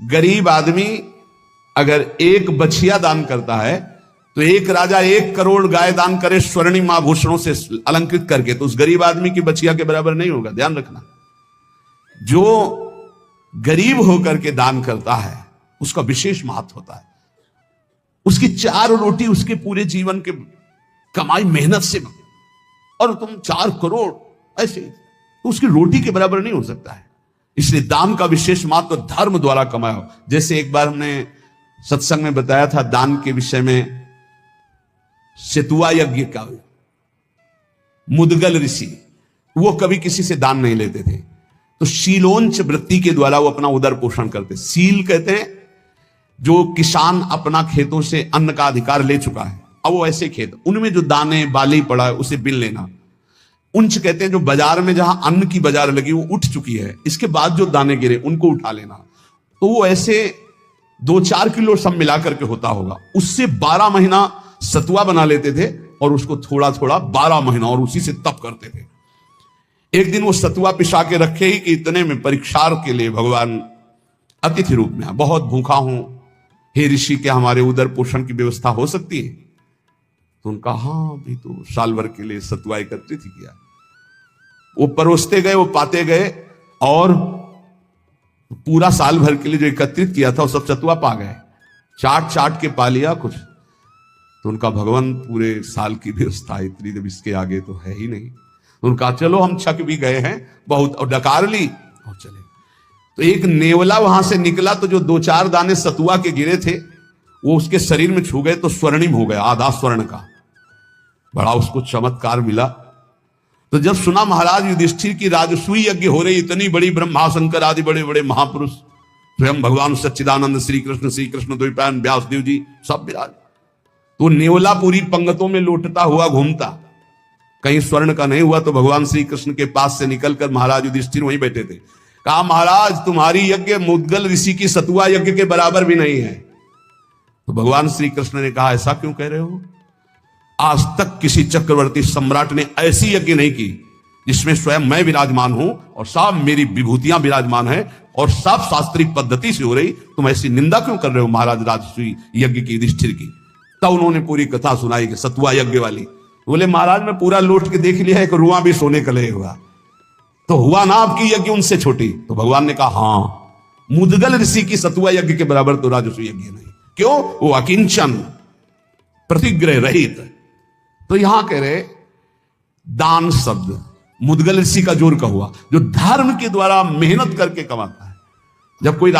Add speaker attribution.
Speaker 1: गरीब आदमी अगर एक बछिया दान करता है तो एक राजा 1 करोड़ गाय दान करे स्वर्णिम आभूषणों से अलंकृत करके, तो उस गरीब आदमी की बछिया के बराबर नहीं होगा। ध्यान रखना, जो गरीब होकर के दान करता है उसका विशेष महत्व होता है। उसकी 4 रोटी उसके पूरे जीवन के कमाई मेहनत से, और तुम 4 करोड़ ऐसे, तो उसकी रोटी के बराबर नहीं हो सकता है। इसलिए दान का विशेष महत्व तो धर्म द्वारा कमाया हो। जैसे एक बार हमने सत्संग में बताया था दान के विषय में, सेतुआ यज्ञ का मुदगल ऋषि, वो कभी किसी से दान नहीं लेते थे, तो शीलोंच वृत्ति के द्वारा वो अपना उदर पोषण करते। सील कहते हैं जो किसान अपना खेतों से अन्न का अधिकार ले चुका है, अब वो ऐसे खेत उनमें जो दाने बाली पड़ा है उसे बिन लेना। उंच कहते हैं जो बाजार में जहां अन्न की बाजार लगी वो उठ चुकी है, इसके बाद जो दाने गिरे उनको उठा लेना। तो वो ऐसे 2-4 किलो सब मिलाकर के होता होगा। उससे 12 महीना सतुआ बना लेते थे और उसको थोड़ा थोड़ा 12 महीना और उसी से तप करते थे। एक दिन वो सतुआ पिसा के रखे ही कि इतने में परीक्षार के लिए भगवान अतिथि रूप में, बहुत भूखा हूं हे ऋषि, क्या हमारे उदर पोषण की व्यवस्था हो सकती है? तो उनका हाँ, अभी तो साल भर के लिए सतुआ एकत्रित ही किया। वो परोसते गए, वो पाते गए, और पूरा साल भर के लिए जो एकत्रित किया था वो सब सतुआ पा गए। चाट चाट के पा लिया कुछ, तो उनका भगवान पूरे साल की व्यवस्था इतनी, जब इसके आगे तो है ही नहीं। तो उनका चलो हम छक भी गए हैं बहुत, और डकार ली और चले। तो एक नेवला वहां से निकला, तो जो 2-4 दाने सतुआ के गिरे थे वो उसके शरीर में छू गए तो स्वर्णिम हो गया, आधा स्वर्ण का। बड़ा उसको चमत्कार मिला। तो जब सुना महाराज युधिष्ठिर की राजसूय यज्ञ हो रही, इतनी बड़ी ब्रह्मा शंकर आदि बड़े बड़े महापुरुष, स्वयं भगवान सच्चिदानंद श्री कृष्ण द्वैपायन व्यासदेव जी सब विराज, तो नेवला पूरी पंगतों में लौटता हुआ घूमता, कहीं स्वर्ण का नहीं हुआ। तो भगवान श्री कृष्ण के पास से निकलकर महाराज युधिष्ठिर वहीं बैठे थे। कहा महाराज तुम्हारी यज्ञ मुदगल ऋषि की सतुआ यज्ञ के बराबर भी नहीं है। तो भगवान श्री कृष्ण ने कहा ऐसा क्यों कह रहे हो? आज तक किसी चक्रवर्ती सम्राट ने ऐसी यज्ञ नहीं की जिसमें स्वयं मैं विराजमान हूं और सब मेरी विभूतियां विराजमान है और सब शास्त्रीय पद्धति से हो रही, तुम ऐसी निंदा क्यों कर रहे हो महाराज राजसूय यज्ञ की युधिष्ठिर की? तब उन्होंने पूरी कथा सुनाई कि सतुआ यज्ञ वाली। बोले महाराज मैं पूरा लौट के देख लिया, एक रुआ भी सोने का नहीं हुआ, तो हुआ ना आपकी यज्ञ उनसे छोटी? तो भगवान ने कहा हाँ, मुदगल ऋषि की सतुआ यज्ञ के बराबर तो राजसूय यज्ञ नहीं। क्यों? वो अकिंचन, प्रतिग्रह रहित। तो यहां कह रहे दान शब्द मुदगल ऋषि का जोर का हुआ, जो धर्म के द्वारा मेहनत करके कमाता है। जब कोई